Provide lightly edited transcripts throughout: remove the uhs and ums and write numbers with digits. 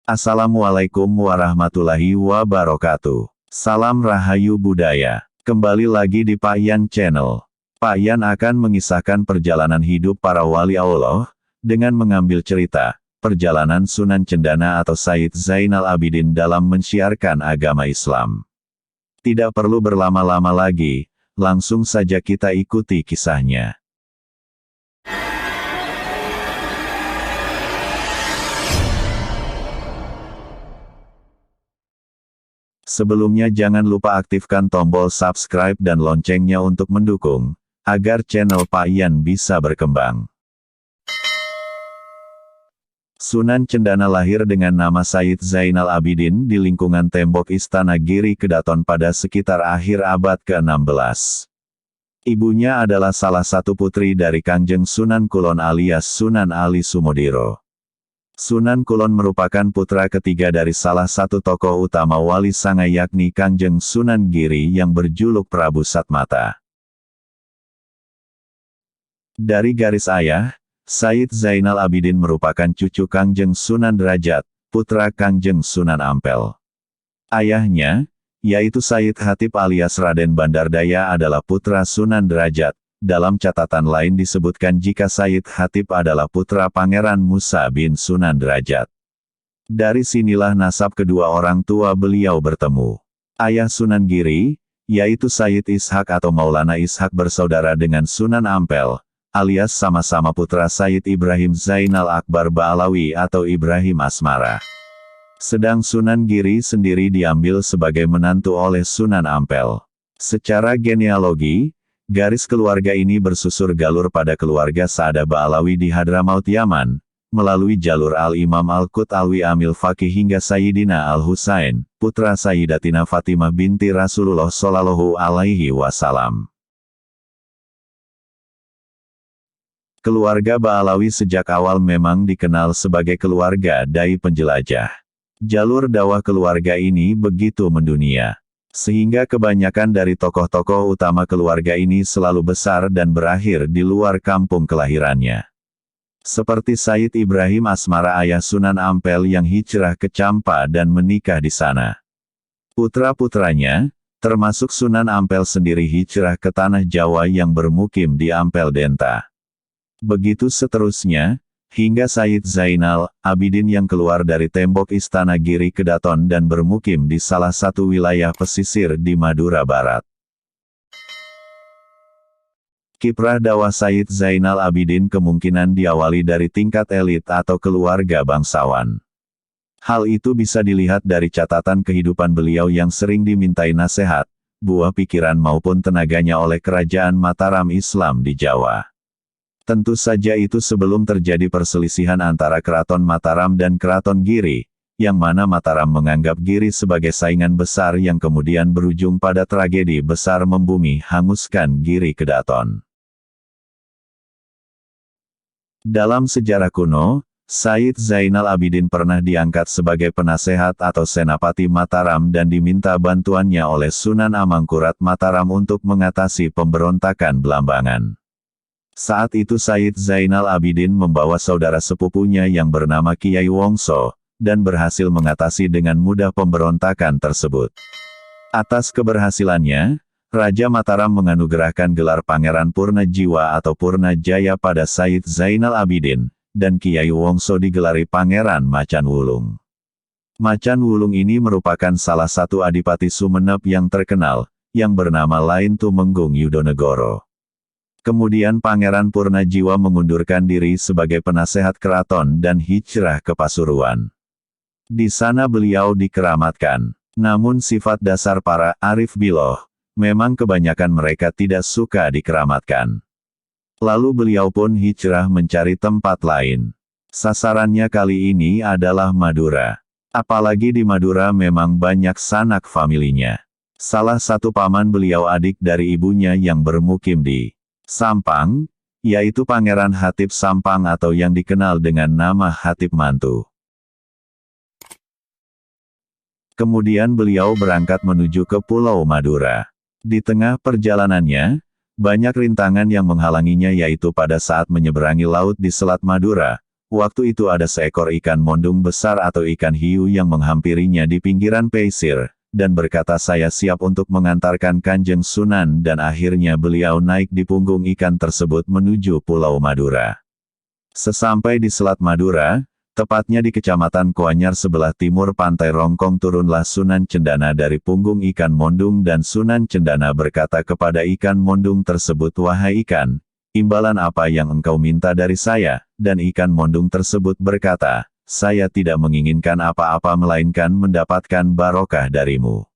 Assalamualaikum warahmatullahi wabarakatuh. Salam Rahayu Budaya. Kembali lagi di Pak Yan Channel. Pak Yan akan mengisahkan perjalanan hidup para wali Allah, dengan mengambil cerita, perjalanan Sunan Cendana atau Sayyid Zainal Abidin dalam mensiarkan agama Islam. Tidak perlu berlama-lama lagi, langsung saja kita ikuti kisahnya. Sebelumnya jangan lupa aktifkan tombol subscribe dan loncengnya untuk mendukung, agar channel Pak Yan bisa berkembang. Sunan Cendana lahir dengan nama Sayyid Zainal Abidin di lingkungan tembok Istana Giri Kedaton pada sekitar akhir abad ke-16. Ibunya adalah salah satu putri dari Kangjeng Sunan Kulon alias Sunan Ali Sumodiro. Sunan Kulon merupakan putra ketiga dari salah satu tokoh utama wali Sanga yakni Kangjeng Sunan Giri yang berjuluk Prabu Satmata. Dari garis ayah, Sayyid Zainal Abidin merupakan cucu Kangjeng Sunan Derajat, putra Kangjeng Sunan Ampel. Ayahnya, yaitu Sayyid Hatib alias Raden Bandardaya adalah putra Sunan Derajat. Dalam catatan lain disebutkan jika Sayyid Hatib adalah putra Pangeran Musa bin Sunan Derajat. Dari sinilah nasab kedua orang tua beliau bertemu. Ayah Sunan Giri, yaitu Sayyid Ishak atau Maulana Ishak bersaudara dengan Sunan Ampel, alias sama-sama putra Sayyid Ibrahim Zainal Akbar Ba'alawi atau Ibrahim Asmara. Sedang Sunan Giri sendiri diambil sebagai menantu oleh Sunan Ampel. Secara genealogi, garis keluarga ini bersusur galur pada keluarga Sa'ada Ba'alawi di Hadramaut Yaman, melalui jalur Al-Imam Al-Qut Alwi Amil Faqih hingga Sayyidina Al-Husain, putra Sayyidatina Fatimah binti Rasulullah Shallallahu Alaihi Wasallam. Keluarga Ba'alawi sejak awal memang dikenal sebagai keluarga dai penjelajah. Jalur dakwah keluarga ini begitu mendunia, sehingga kebanyakan dari tokoh-tokoh utama keluarga ini selalu besar dan berakhir di luar kampung kelahirannya. Seperti Sayyid Ibrahim Asmara ayah Sunan Ampel yang hijrah ke Campa dan menikah di sana. Putra-putranya, termasuk Sunan Ampel sendiri hijrah ke tanah Jawa yang bermukim di Ampel Denta. Begitu seterusnya, hingga Sayyid Zainal Abidin yang keluar dari tembok Istana Giri Kedaton dan bermukim di salah satu wilayah pesisir di Madura Barat. Kiprah dakwah Sayyid Zainal Abidin kemungkinan diawali dari tingkat elit atau keluarga bangsawan. Hal itu bisa dilihat dari catatan kehidupan beliau yang sering dimintai nasihat, buah pikiran maupun tenaganya oleh kerajaan Mataram Islam di Jawa. Tentu saja itu sebelum terjadi perselisihan antara Keraton Mataram dan Keraton Giri, yang mana Mataram menganggap Giri sebagai saingan besar yang kemudian berujung pada tragedi besar membumi hanguskan Giri Kedaton. Dalam sejarah kuno, Sayyid Zainal Abidin pernah diangkat sebagai penasehat atau senapati Mataram dan diminta bantuannya oleh Sunan Amangkurat Mataram untuk mengatasi pemberontakan Belambangan. Saat itu Sayyid Zainal Abidin membawa saudara sepupunya yang bernama Kiai Wongso, dan berhasil mengatasi dengan mudah pemberontakan tersebut. Atas keberhasilannya, Raja Mataram menganugerahkan gelar Pangeran Purna Jiwa atau Purna Jaya pada Sayyid Zainal Abidin, dan Kiai Wongso digelari Pangeran Macan Wulung. Macan Wulung ini merupakan salah satu adipati Sumenep yang terkenal, yang bernama lain Tumenggung Yudonegoro. Kemudian Pangeran Purnajiwa mengundurkan diri sebagai penasehat keraton dan hijrah ke Pasuruan. Di sana beliau dikeramatkan. Namun sifat dasar para arif biloh, memang kebanyakan mereka tidak suka dikeramatkan. Lalu beliau pun hijrah mencari tempat lain. Sasarannya kali ini adalah Madura. Apalagi di Madura memang banyak sanak familinya. Salah satu paman beliau adik dari ibunya yang bermukim di Sampang, yaitu Pangeran Hatib Sampang atau yang dikenal dengan nama Hatib Mantu. Kemudian beliau berangkat menuju ke Pulau Madura. Di tengah perjalanannya, banyak rintangan yang menghalanginya yaitu pada saat menyeberangi laut di Selat Madura, Waktu itu ada seekor ikan mondung besar atau ikan hiu yang menghampirinya di pinggiran pesisir, dan berkata saya siap untuk mengantarkan Kanjeng Sunan dan akhirnya beliau naik di punggung ikan tersebut menuju Pulau Madura. Sesampai di Selat Madura, tepatnya di Kecamatan Koanyar sebelah timur Pantai Rongkong turunlah Sunan Cendana dari punggung ikan mondung dan Sunan Cendana berkata kepada ikan mondung tersebut wahai ikan, imbalan apa yang engkau minta dari saya? Dan ikan mondung tersebut berkata, saya tidak menginginkan apa-apa melainkan mendapatkan barokah darimu.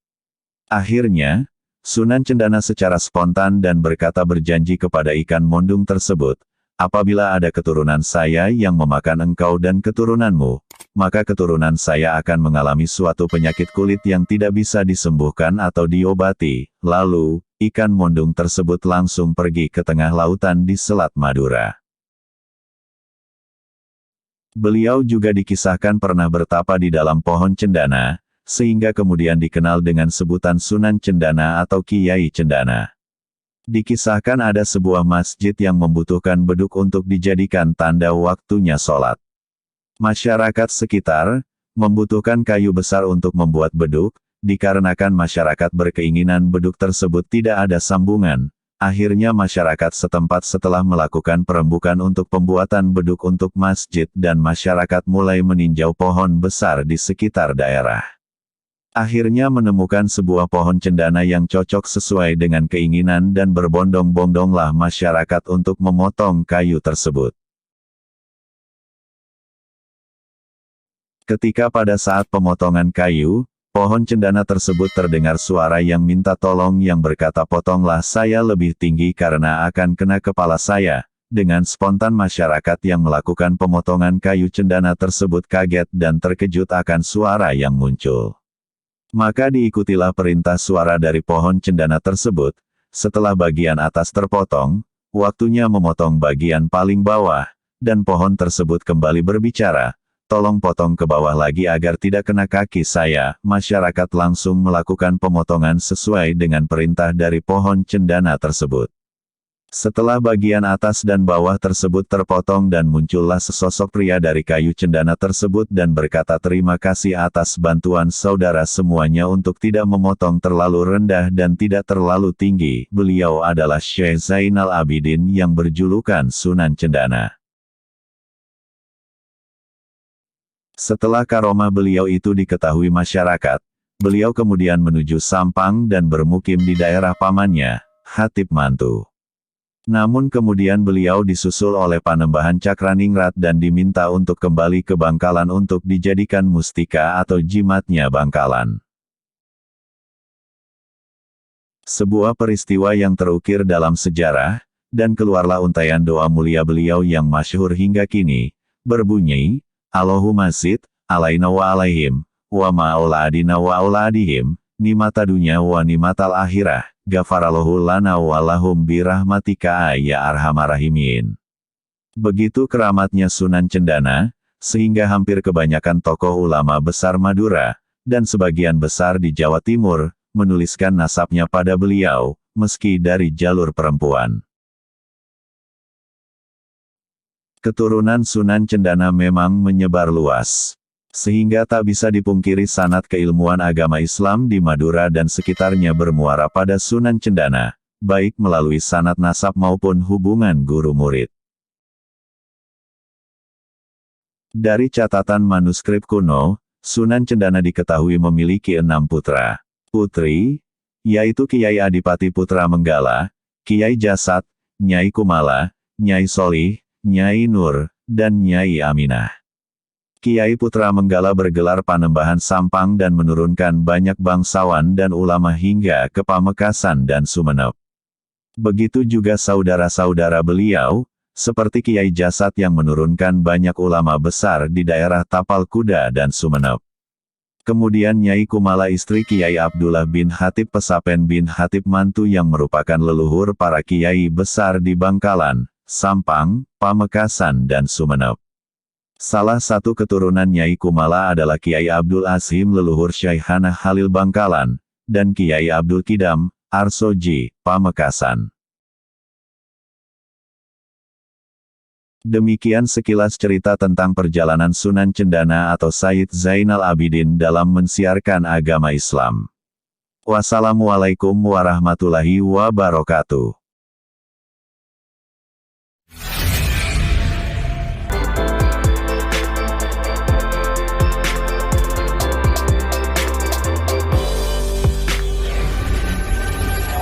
Akhirnya, Sunan Cendana secara spontan dan berkata berjanji kepada ikan mondung tersebut, apabila ada keturunan saya yang memakan engkau dan keturunanmu, maka keturunan saya akan mengalami suatu penyakit kulit yang tidak bisa disembuhkan atau diobati. Lalu, ikan mondung tersebut langsung pergi ke tengah lautan di Selat Madura. Beliau juga dikisahkan pernah bertapa di dalam pohon cendana, sehingga kemudian dikenal dengan sebutan Sunan Cendana atau Kiai Cendana. Dikisahkan ada sebuah masjid yang membutuhkan beduk untuk dijadikan tanda waktunya sholat. Masyarakat sekitar membutuhkan kayu besar untuk membuat beduk, dikarenakan masyarakat berkeinginan beduk tersebut tidak ada sambungan. Akhirnya masyarakat setempat setelah melakukan perembukan untuk pembuatan beduk untuk masjid dan masyarakat mulai meninjau pohon besar di sekitar daerah. Akhirnya menemukan sebuah pohon cendana yang cocok sesuai dengan keinginan dan berbondong-bondonglah masyarakat untuk memotong kayu tersebut. Ketika pada saat pemotongan kayu, pohon cendana tersebut terdengar suara yang minta tolong yang berkata potonglah saya lebih tinggi karena akan kena kepala saya. Dengan spontan masyarakat yang melakukan pemotongan kayu cendana tersebut kaget dan terkejut akan suara yang muncul. Maka diikutilah perintah suara dari pohon cendana tersebut. Setelah bagian atas terpotong, waktunya memotong bagian paling bawah, dan pohon tersebut kembali berbicara. Tolong potong ke bawah lagi agar tidak kena kaki saya. Masyarakat langsung melakukan pemotongan sesuai dengan perintah dari pohon cendana tersebut. Setelah bagian atas dan bawah tersebut terpotong dan muncullah sesosok pria dari kayu cendana tersebut dan berkata terima kasih atas bantuan saudara semuanya untuk tidak memotong terlalu rendah dan tidak terlalu tinggi. Beliau adalah Syekh Zainal Abidin yang berjulukan Sunan Cendana. Setelah karomah beliau itu diketahui masyarakat, beliau kemudian menuju Sampang dan bermukim di daerah pamannya, Hatip Mantu. Namun kemudian beliau disusul oleh Panembahan Cakraningrat dan diminta untuk kembali ke Bangkalan untuk dijadikan mustika atau jimatnya Bangkalan. Sebuah peristiwa yang terukir dalam sejarah, dan keluarlah untaian doa mulia beliau yang masyhur hingga kini, berbunyi, Allahumma zid, alaina wa alaihim, wa ma'auladina wa auladihim, nimata dunya wa nimatal akhirah, gafarallahu lana wa lahum birahmatika ya arhamar rahimin. Begitu keramatnya Sunan Cendana, sehingga hampir kebanyakan tokoh ulama besar Madura, dan sebagian besar di Jawa Timur, menuliskan nasabnya pada beliau, meski dari jalur perempuan. Keturunan Sunan Cendana memang menyebar luas. Sehingga tak bisa dipungkiri sanad keilmuan agama Islam di Madura dan sekitarnya bermuara pada Sunan Cendana, baik melalui sanad nasab maupun hubungan guru-murid. Dari catatan manuskrip kuno, Sunan Cendana diketahui memiliki 6 putra. Putri, yaitu Kiai Adipati Putra Menggala, Kiai Jasad, Nyai Kumala, Nyai Solih, Nyai Nur, dan Nyai Aminah. Kiai Putra Menggala bergelar Panembahan Sampang dan menurunkan banyak bangsawan dan ulama hingga ke Pamekasan dan Sumenep. Begitu juga saudara-saudara beliau, seperti Kiai Jasad yang menurunkan banyak ulama besar di daerah Tapal Kuda dan Sumenep. Kemudian Nyai Kumala istri Kiai Abdullah bin Hatip Pesapen bin Hatip Mantu yang merupakan leluhur para kiai besar di Bangkalan, Sampang, Pamekasan dan Sumenep. Salah satu keturunan Nyai Kumala adalah Kiai Abdul Azim leluhur Syaikhana Halil Bangkalan, dan Kiai Abdul Kidam, Arsoji, Pamekasan. Demikian sekilas cerita tentang perjalanan Sunan Cendana atau Sayyid Zainal Abidin dalam mensiarkan agama Islam. Wassalamualaikum warahmatullahi wabarakatuh.